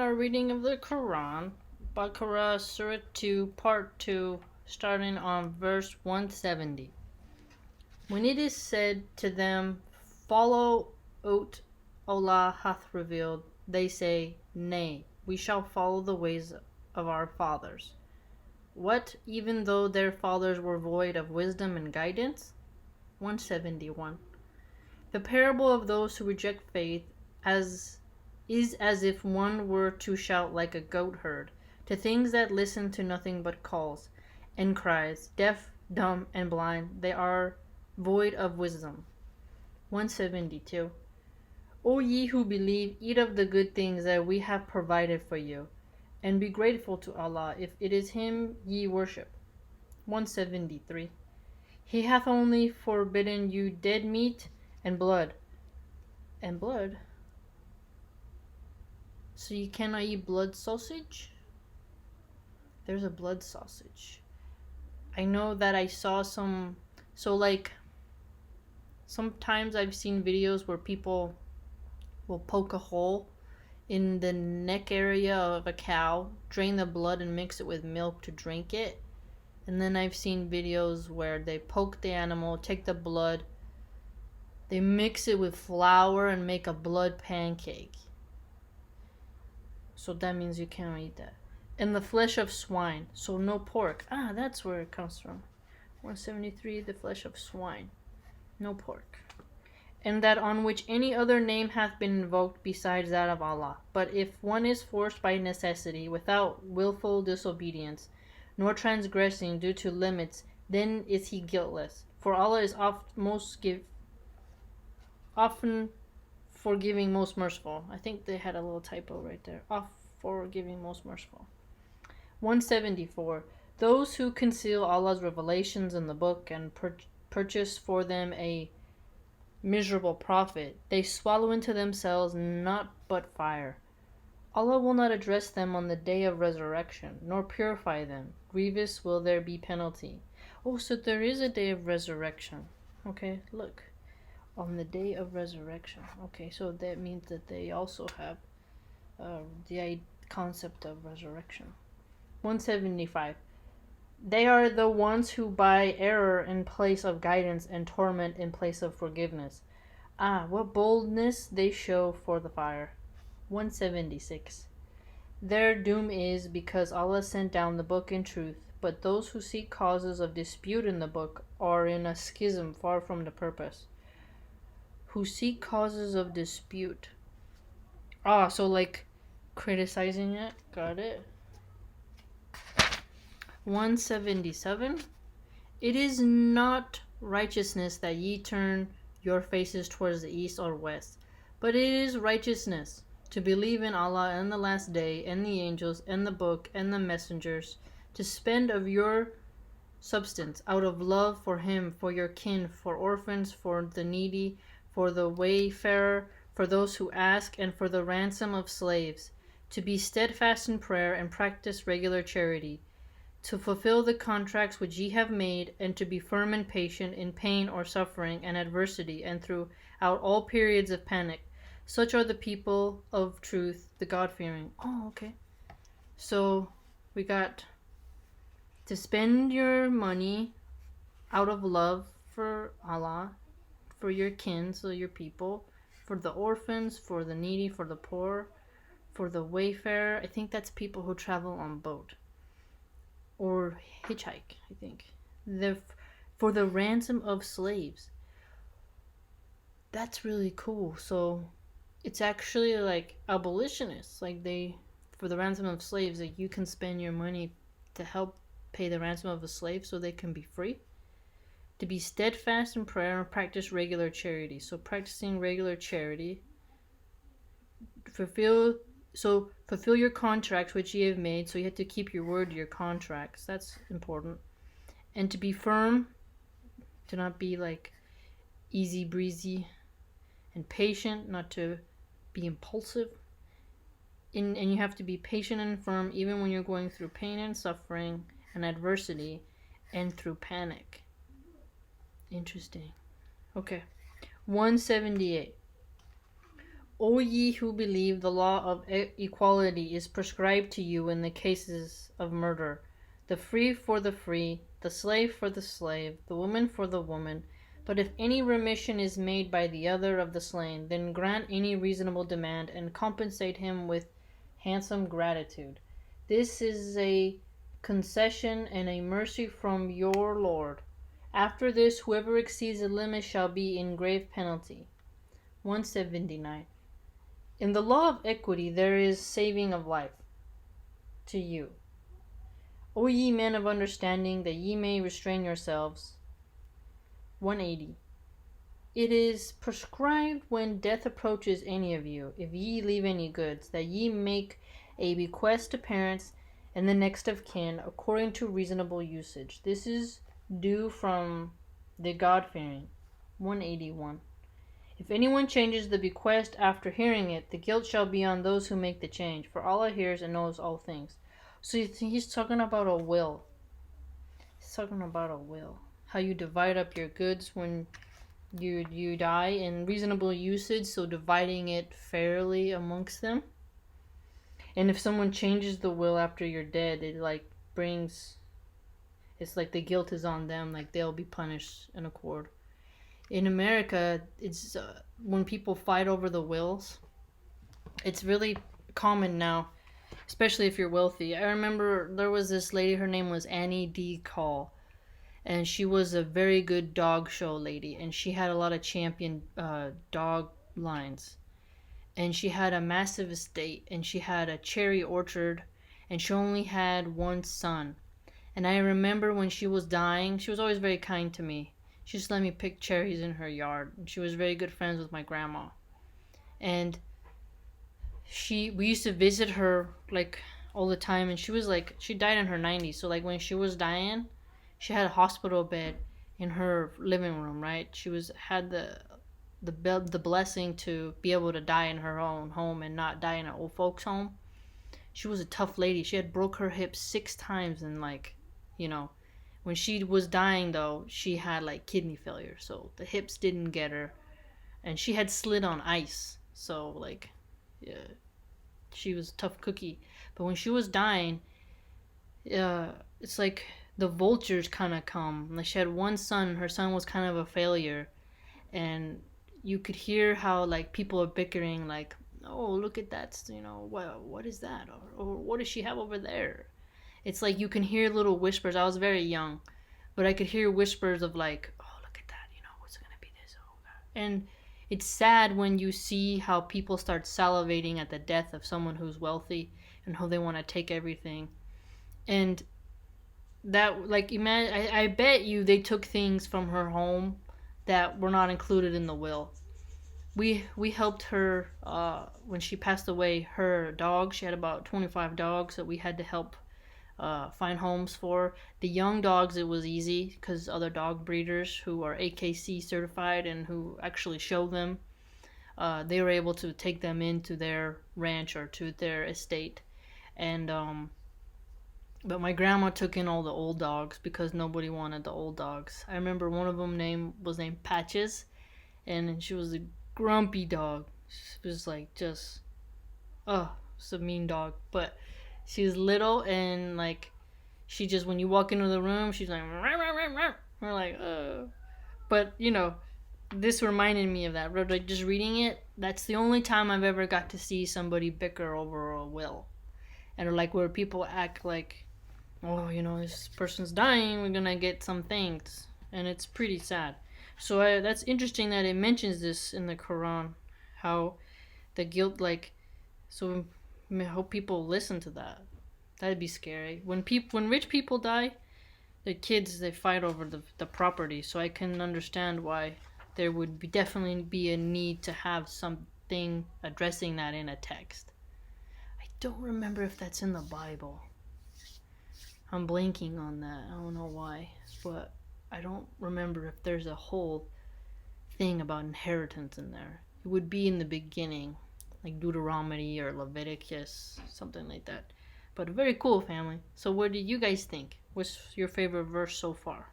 our reading of the Qur'an, Baqara Surah 2, Part 2, starting on verse 170. When it is said to them, "Follow what Allah hath revealed," they say, "Nay, we shall follow the ways of our fathers." What, even though their fathers were void of wisdom and guidance? 171. The parable of those who reject faith is as if one were to shout like a goat herd to things that listen to nothing but calls and cries, deaf, dumb, and blind. They are void of wisdom. 172. O ye who believe, eat of the good things that we have provided for you, and be grateful to Allah if it is Him ye worship. 173. He hath only forbidden you dead meat and blood. And blood? So you cannot eat blood sausage? There's a blood sausage. I know that I saw some... So sometimes I've seen videos where people will poke a hole in the neck area of a cow, drain the blood and mix it with milk to drink it. And then I've seen videos where they poke the animal, take the blood, they mix it with flour and make a blood pancake. So that means you cannot eat that. And the flesh of swine, so no pork. That's where it comes from. 173, the flesh of swine, no pork. And that on which any other name hath been invoked besides that of Allah. But if one is forced by necessity, without willful disobedience, nor transgressing due to limits, then is he guiltless. For Allah is often forgiving, most merciful. I think they had a little typo right there. Forgiving, most merciful. 174. Those who conceal Allah's revelations in the book and purchase for them a miserable profit, they swallow into themselves not but fire. Allah will not address them on the day of resurrection, nor purify them. Grievous will there be penalty. Oh, so there is a day of resurrection. Okay, look. On the day of resurrection. Okay, so that means that they also have the concept of resurrection. 175. They are the ones who buy error in place of guidance and torment in place of forgiveness. What boldness they show for the fire. 176. Their doom is because Allah sent down the book in truth, but those who seek causes of dispute in the book are in a schism far from the purpose. Who seek causes of dispute. So like criticizing it. Got it. 177. It is not righteousness that ye turn your faces towards the east or west, but it is righteousness to believe in Allah and the last day and the angels and the book and the messengers, to spend of your substance out of love for Him, for your kin, for orphans, for the needy, for the wayfarer, for those who ask, and for the ransom of slaves, to be steadfast in prayer and practice regular charity, to fulfill the contracts which ye have made, and to be firm and patient in pain or suffering and adversity, and throughout all periods of panic. Such are the people of truth, the God-fearing. Okay. So we got to spend your money out of love for Allah, for your kin, so your people, for the orphans, for the needy, for the poor, for the wayfarer. I think that's people who travel on boat or hitchhike, I think. For the ransom of slaves. That's really cool. So it's actually like abolitionists. Like for the ransom of slaves, like you can spend your money to help pay the ransom of a slave so they can be free. To be steadfast in prayer and practice regular charity. So practicing regular charity. Fulfill your contracts which ye have made. So you have to keep your word to your contracts. That's important. And to be firm. To not be like easy breezy. And patient. Not to be impulsive. And you have to be patient and firm even when you're going through pain and suffering and adversity and through panic. Interesting. Okay. 178. O ye who believe, the law of equality is prescribed to you in the cases of murder, the free for the free, the slave for the slave, the woman for the woman. But if any remission is made by the other of the slain, then grant any reasonable demand, and compensate him with handsome gratitude. This is a concession and a mercy from your Lord. After this, whoever exceeds the limit shall be in grave penalty. 179. In the law of equity there is saving of life to you. O ye men of understanding, that ye may restrain yourselves. 180. It is prescribed when death approaches any of you, if ye leave any goods, that ye make a bequest to parents and the next of kin, according to reasonable usage. This is due from the God-fearing. 181. If anyone changes the bequest after hearing it, the guilt shall be on those who make the change, for Allah hears and knows all things. So he's talking about a will. He's talking about a will. How you divide up your goods when you die in reasonable usage, so dividing it fairly amongst them. And if someone changes the will after you're dead, it it's like the guilt is on them, like they'll be punished in accord. In America, it's when people fight over the wills, it's really common now, especially if you're wealthy. I remember there was this lady, her name was Annie D. Call, and she was a very good dog show lady, and she had a lot of champion dog lines, and she had a massive estate, and she had a cherry orchard, and she only had one son. And I remember when she was dying, she was always very kind to me. She just let me pick cherries in her yard. She was very good friends with my grandma. And we used to visit her like all the time, and she died in her 90s. So like when she was dying, she had a hospital bed in her living room, right? She had the blessing to be able to die in her own home and not die in an old folks home. She was a tough lady. She had broke her hip 6 times, and when she was dying, though, she had like kidney failure, so the hips didn't get her, and she had slid on ice, so yeah, she was a tough cookie. But when she was dying, it's like the vultures kind of come. Like, she had one son, her son was kind of a failure, and you could hear how like people are bickering, like, oh, look at that, what is that, or what does she have over there? It's like you can hear little whispers. I was very young, but I could hear whispers of like, oh, look at that, what's gonna be this? Oh, God. And it's sad when you see how people start salivating at the death of someone who's wealthy and how they want to take everything. And that, like, imagine, I bet you they took things from her home that were not included in the will. We helped her when she passed away. Her dog, she had about 25 dogs that we had to help find homes for. The young dogs, it was easy because other dog breeders who are AKC certified and who actually show them, they were able to take them into their ranch or to their estate. And but my grandma took in all the old dogs because nobody wanted the old dogs. I remember one of them was named Patches, and she was a grumpy dog. She was like just it's a mean dog. But she was little, and like she just, when you walk into the room, she's like, rah, rah, rah, rah. We're like, but this reminded me of that. Like, just reading it, that's the only time I've ever got to see somebody bicker over a will, and like where people act like, oh, this person's dying, we're gonna get some things, and it's pretty sad. So that's interesting that it mentions this in the Quran, how the guilt, so I hope people listen to that. That'd be scary. When rich people die, the kids, they fight over the property. So I can understand why there would definitely be a need to have something addressing that in a text. I don't remember if that's in the Bible. I'm blanking on that. I don't know why, but I don't remember if there's a whole thing about inheritance in there. It would be in the beginning, like Deuteronomy or Leviticus, something like that. But very cool, family. So what do you guys think? What's your favorite verse so far?